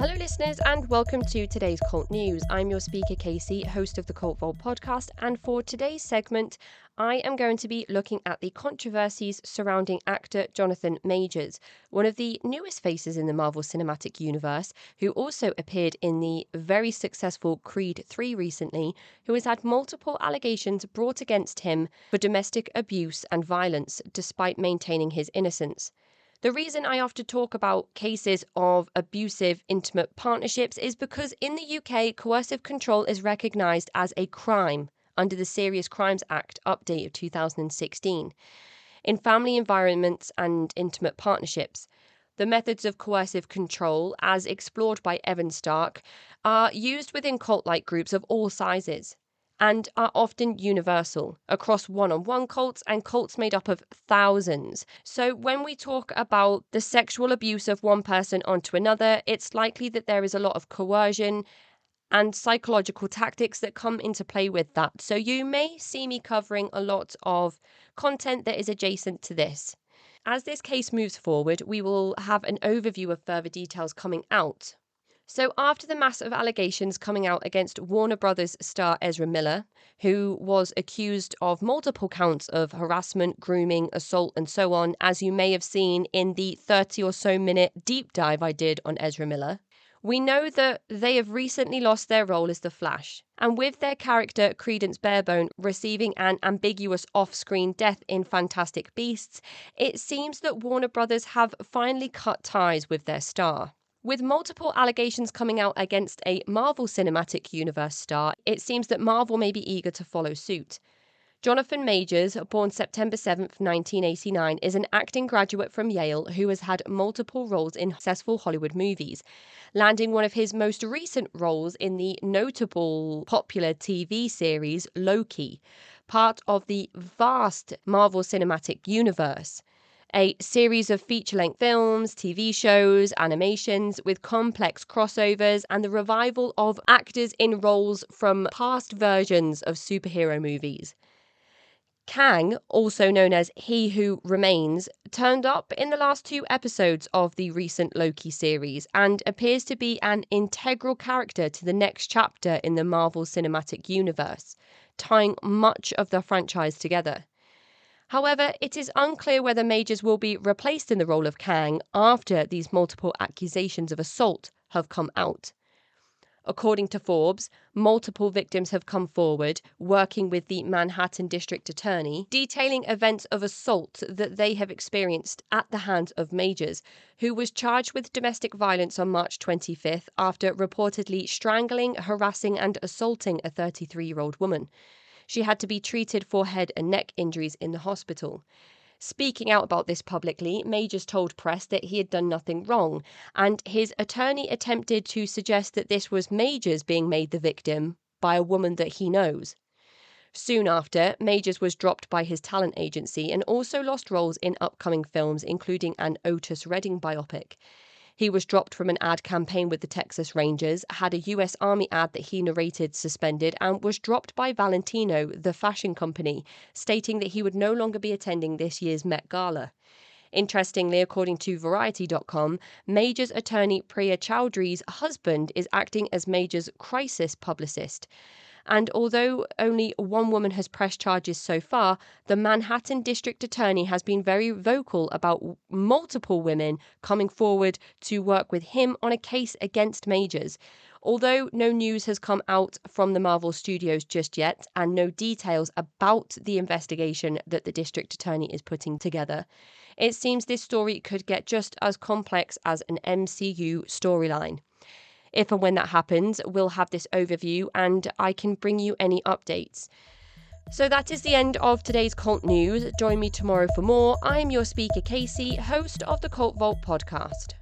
Hello, listeners, and welcome to today's Cult News. I'm your speaker, Casey, host of the Cult Vault podcast, and for today's segment, I am going to be looking at the controversies surrounding actor Jonathan Majors, one of the newest faces in the Marvel Cinematic Universe, who also appeared in the very successful Creed 3 recently, who has had multiple allegations brought against him for domestic abuse and violence, despite maintaining his innocence. The reason I often talk about cases of abusive, intimate partnerships is because in the UK, coercive control is recognised as a crime under the Serious Crimes Act update of 2016. In family environments and intimate partnerships, the methods of coercive control, as explored by Evan Stark, are used within cult-like groups of all sizes and are often universal across one-on-one cults and cults made up of thousands. So when we talk about the sexual abuse of one person onto another, it's likely that there is a lot of coercion and psychological tactics that come into play with that. So you may see me covering a lot of content that is adjacent to this. As this case moves forward, we will have an overview of further details coming out. So after the massive allegations coming out against Warner Brothers star Ezra Miller, who was accused of multiple counts of harassment, grooming, assault, and so on, as you may have seen in the 30 or so minute deep dive I did on Ezra Miller, we know that they have recently lost their role as the Flash. And with their character Credence Barebone receiving an ambiguous off-screen death in Fantastic Beasts, it seems that Warner Brothers have finally cut ties with their star. With multiple allegations coming out against a Marvel Cinematic Universe star, it seems that Marvel may be eager to follow suit. Jonathan Majors, born September 7th, 1989, is an acting graduate from Yale who has had multiple roles in successful Hollywood movies, landing one of his most recent roles in the notable popular TV series Loki, part of the vast Marvel Cinematic Universe. A series of feature-length films, TV shows, animations with complex crossovers and the revival of actors in roles from past versions of superhero movies. Kang, also known as He Who Remains, turned up in the last 2 episodes of the recent Loki series and appears to be an integral character to the next chapter in the Marvel Cinematic Universe, tying much of the franchise together. However, it is unclear whether Majors will be replaced in the role of Kang after these multiple accusations of assault have come out. According to Forbes, multiple victims have come forward, working with the Manhattan District Attorney, detailing events of assault that they have experienced at the hands of Majors, who was charged with domestic violence on March 25th after reportedly strangling, harassing and assaulting a 33-year-old woman. She had to be treated for head and neck injuries in the hospital. Speaking out about this publicly, Majors told press that he had done nothing wrong, and his attorney attempted to suggest that this was Majors being made the victim by a woman that he knows. Soon after, Majors was dropped by his talent agency and also lost roles in upcoming films, including an Otis Redding biopic. He was dropped from an ad campaign with the Texas Rangers, had a US Army ad that he narrated suspended, and was dropped by Valentino, the fashion company, stating that he would no longer be attending this year's Met Gala. Interestingly, according to Variety.com, Majors attorney Priya Chowdhury's husband is acting as Majors' crisis publicist. And although only one woman has pressed charges so far, the Manhattan District Attorney has been very vocal about multiple women coming forward to work with him on a case against Majors. Although no news has come out from the Marvel Studios just yet, and no details about the investigation that the District Attorney is putting together, it seems this story could get just as complex as an MCU storyline. If and when that happens, we'll have this overview and I can bring you any updates. So that is the end of today's Cult News. Join me tomorrow for more. I'm your speaker, Casey, host of the Cult Vault podcast.